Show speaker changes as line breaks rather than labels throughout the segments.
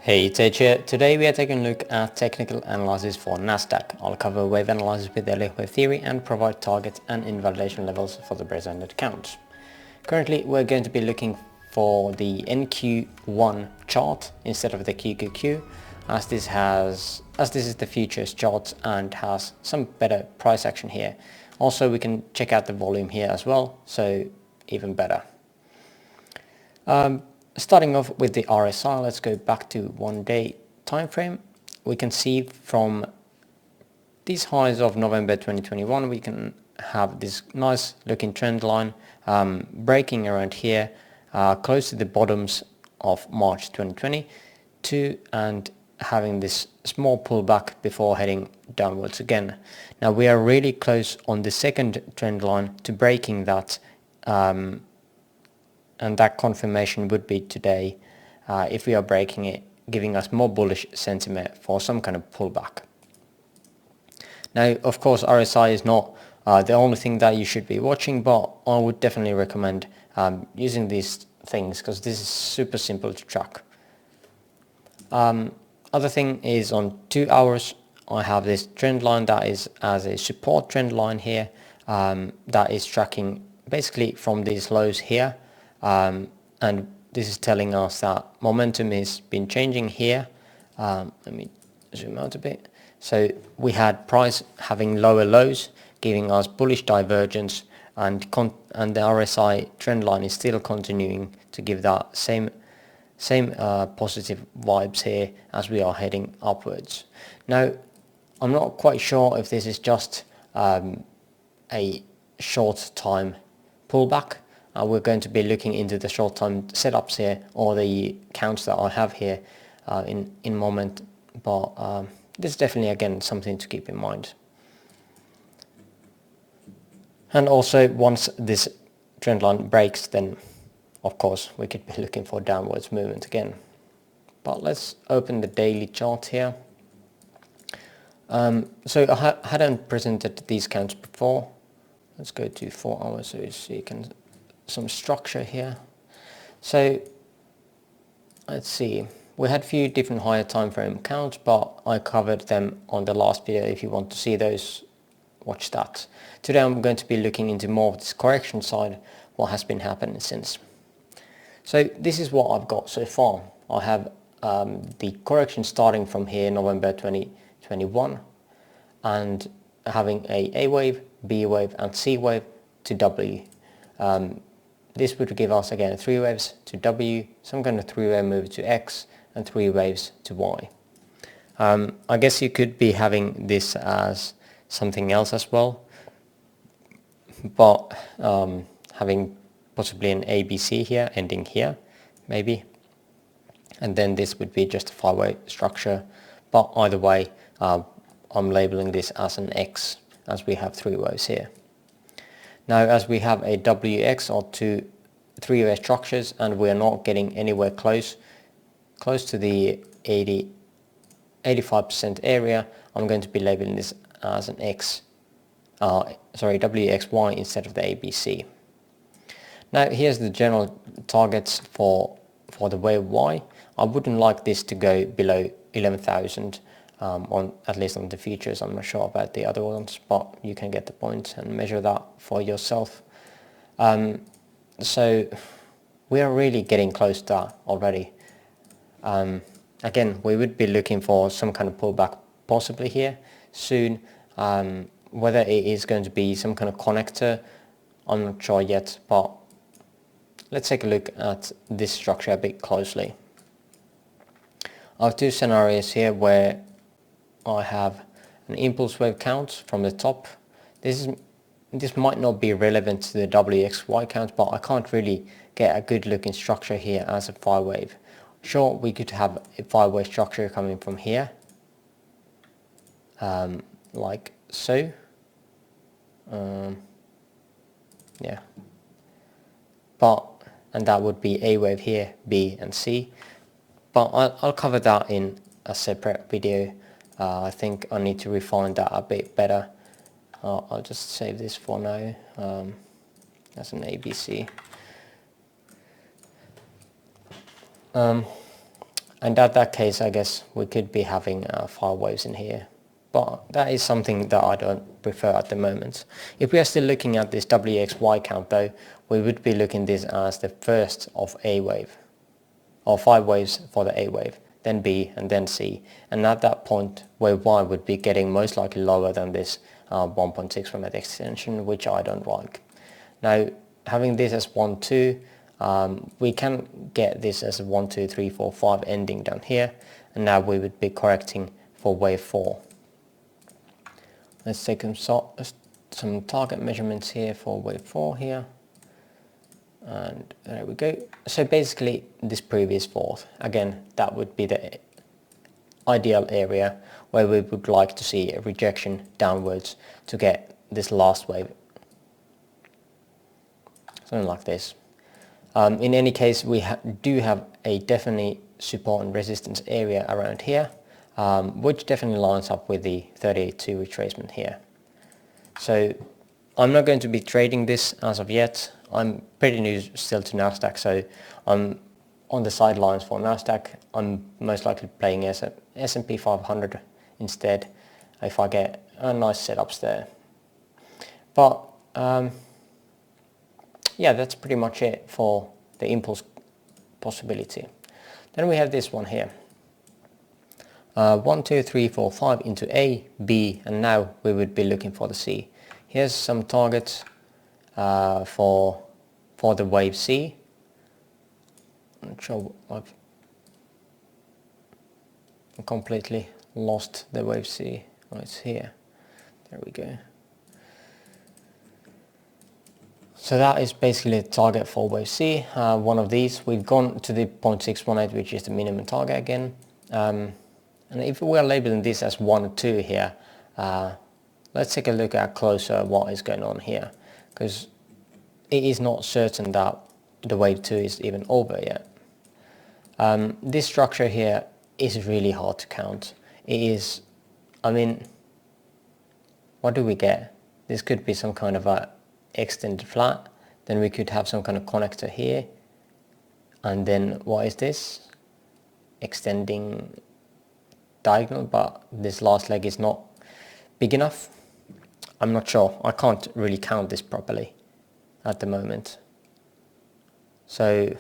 Hey, it's Edge here. Today we are taking a look at technical analysis for Nasdaq. I'll cover wave analysis with Elliott Wave Theory and provide targets and invalidation levels for the presented counts. Currently we're going to be looking for the NQ1 chart instead of the QQQ, as this is the futures chart and has some better price action here. Also we can check out the volume here as well, so even better. Starting off with the RSI, let's go back to 1 day time frame. We can see from these highs of November 2021, we can have this nice looking trend line breaking around here, close to the bottoms of March 2022, and having this small pullback before heading downwards again. Now we are really close on the second trend line to breaking that, and that confirmation would be today if we are breaking it, giving us more bullish sentiment for some kind of pullback. Now, of course, RSI is not the only thing that you should be watching, but I would definitely recommend using these things because this is super simple to track. Other thing is on 2 hours, I have this trend line that is as a support trend line here that is tracking basically from these lows here. And this is telling us that momentum has been changing here. Let me zoom out a bit. So we had price having lower lows, giving us bullish divergence, and the RSI trend line is still continuing to give that same positive vibes here as we are heading upwards. Now, I'm not quite sure if this is just a short time pullback. We're going to be looking into the short time setups here, or the counts that I have here in moment, but this is definitely again something to keep in mind. And also once this trend line breaks, then of course we could be looking for downwards movement again. But let's open the daily chart here. So I hadn't presented these counts before. Let's go to 4 hours so you can some structure here. So let's see, we had a few different higher time frame counts, but I covered them on the last video. If you want to see those, watch that. Today I'm going to be looking into more of this correction side, what has been happening since. So this is what I've got so far. I have the correction starting from here, November 2021, and having a wave, B wave and C wave to W. This would give us again 3 waves to W, some kind of 3-wave move to X, and 3 waves to Y. I guess you could be having this as something else as well, but having possibly an ABC here, ending here, maybe. And then this would be just a 5-way structure, but either way, I'm labeling this as an X, as we have 3 waves here. Now, as we have a WX or 2 3-way structures, and we are not getting anywhere close to the 85% area, I'm going to be labeling this as an WXY instead of the ABC. Now, here's the general targets for the wave Y. I wouldn't like this to go below 11,000. At least on the futures. I'm not sure about the other ones, but you can get the point and measure that for yourself. So we are really getting close to that already. Again, we would be looking for some kind of pullback possibly here soon. Whether it is going to be some kind of connector, I'm not sure yet, but let's take a look at this structure a bit closely. I have 2 scenarios here where I have an impulse wave count from the top. This might not be relevant to the WXY count, but I can't really get a good looking structure here as a 5-wave. Sure, we could have a 5-way structure coming from here, like so. Yeah, and that would be A wave here, B and C. But I'll cover that in a separate video. I think I need to refine that a bit better. I'll just save this for now as an ABC. And at that case, I guess we could be having 5 waves in here. But that is something that I don't prefer at the moment. If we are still looking at this WXY count though, we would be looking this as the first of A wave, or 5 waves for the A wave, then B and then C. And at that point, wave Y would be getting most likely lower than this 1.6 from that extension, which I don't like. Now, having this as 1, 2, we can get this as a 1, 2, 3, 4, 5 ending down here. And now we would be correcting for wave 4. Let's take some target measurements here for wave 4 here. And there we go. So basically this previous fourth, again, that would be the ideal area where we would like to see a rejection downwards to get this last wave. Something like this. In any case, we do have a definitely support and resistance area around here, which definitely lines up with the 38.2 retracement here. So I'm not going to be trading this as of yet. I'm pretty new still to Nasdaq, so I'm on the sidelines for Nasdaq. I'm most likely playing S&P 500 instead if I get a nice setups there. But yeah, that's pretty much it for the impulse possibility. Then we have this one here. 1, 2, 3, 4, 5 into A, B, and now we would be looking for the C. Here's some targets for the wave C. I'm not sure I've completely lost the wave C. Oh, it's here. There we go. So that is basically the target for wave C. One of these, we've gone to the 0.618, which is the minimum target again. And if we are labeling this as 1 or 2 here, let's take a look at closer what is going on here, because it is not certain that the wave 2 is even over yet. This structure here is really hard to count. It is, I mean, what do we get? This could be some kind of a extended flat, then we could have some kind of connector here, and then what is this? Extending diagonal, but this last leg is not big enough. I'm not sure. I can't really count this properly at the moment. So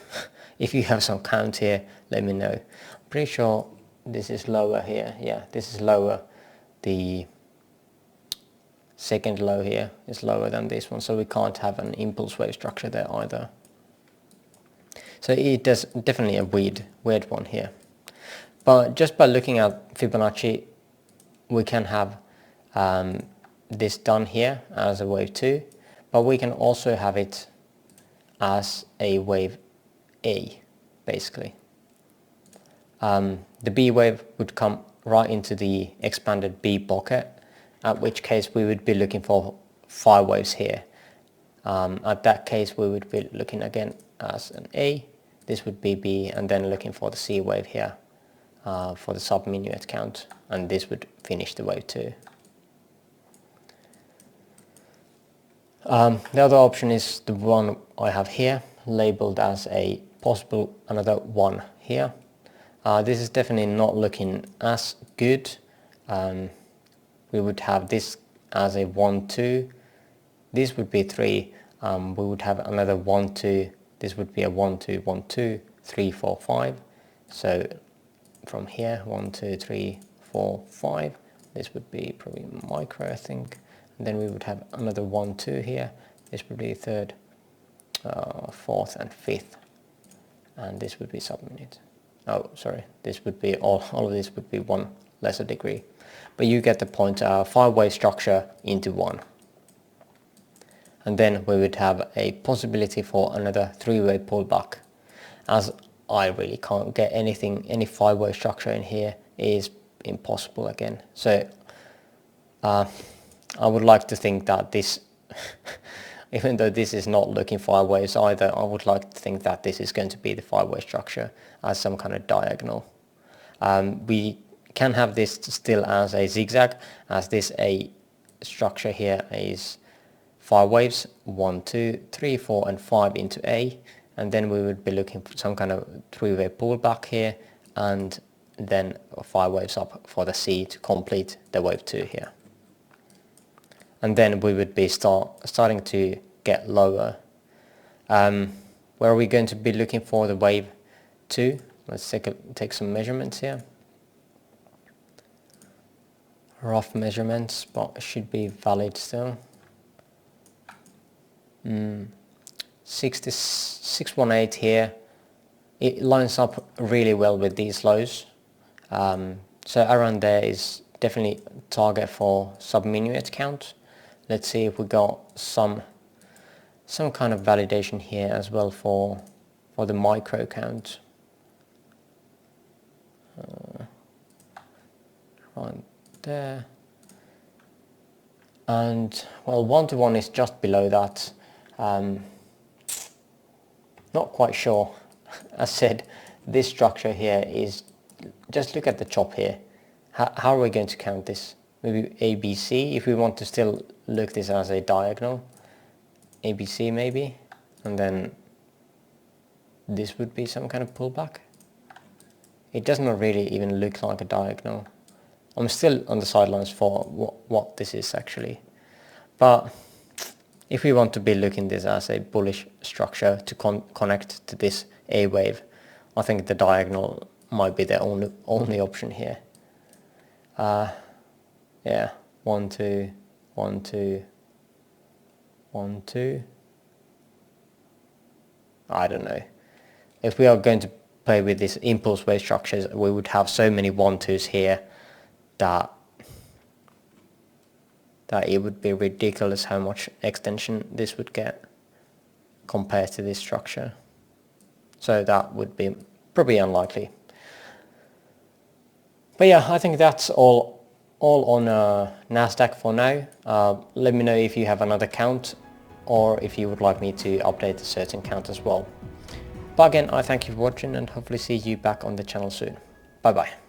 if you have some count here, let me know. I'm pretty sure this is lower here. Yeah, this is lower. The second low here is lower than this one, so we can't have an impulse wave structure there either. So it is definitely a weird one here. But just by looking at Fibonacci, we can have this done here as a wave 2, but we can also have it as a wave A, basically. The B wave would come right into the expanded B pocket, at which case we would be looking for 5 waves here. At that case we would be looking again as an A, this would be B, and then looking for the C wave here for the sub-minuet count, and this would finish the wave 2. The other option is the one I have here, labeled as a possible another 1 here. This is definitely not looking as good. We would have this as a 1, 2. This would be 3. We would have another 1, 2. This would be a 1, 2, 1, 2, 3, 4, 5. So from here, 1, 2, 3, 4, 5. This would be probably micro, I think. And then we would have another 1, 2 here. This would be 3rd, 4th, and 5th. And this would be sub-minute. Oh, sorry. This would be all of this would be 1 lesser degree. But you get the point, 5-wave structure into 1. And then we would have a possibility for another 3-wave pullback. As I really can't get any 5-wave structure in here, it is impossible again. So I would like to think that this, even though this is not looking 5 waves either, I would like to think that this is going to be the 5-wave structure as some kind of diagonal. We can have this still as a zigzag, as this a structure here is 5 waves, 1, 2, 3, 4, and 5 into A, and then we would be looking for some kind of 3-wave pullback here, and then 5 waves up for the C to complete the wave 2 here. And then we would be starting to get lower. Where are we going to be looking for the wave 2? Let's take some measurements here. Rough measurements, but it should be valid still. 618 here. It lines up really well with these lows. So around there is definitely target for sub-minuet count. Let's see if we got some kind of validation here as well for the micro count. Right there. And well, 1-to-1 is just below that. Not quite sure. As said, this structure here is, just look at the chop here. How are we going to count this? Maybe ABC, if we want to still look this as a diagonal. ABC maybe, and then this would be some kind of pullback. It does not really even look like a diagonal. I'm still on the sidelines for what this is actually. But if we want to be looking this as a bullish structure to connect to this A wave, I think the diagonal might be the only option here. Yeah, 1, 2, 1, 2, 1, 2. I don't know. If we are going to play with these impulse wave structures, we would have so many 1-2s here that it would be ridiculous how much extension this would get compared to this structure. So that would be probably unlikely. But yeah, I think that's all on Nasdaq for now. Let me know if you have another count, or if you would like me to update a certain count as well. But again, I thank you for watching, and hopefully see you back on the channel soon. Bye bye.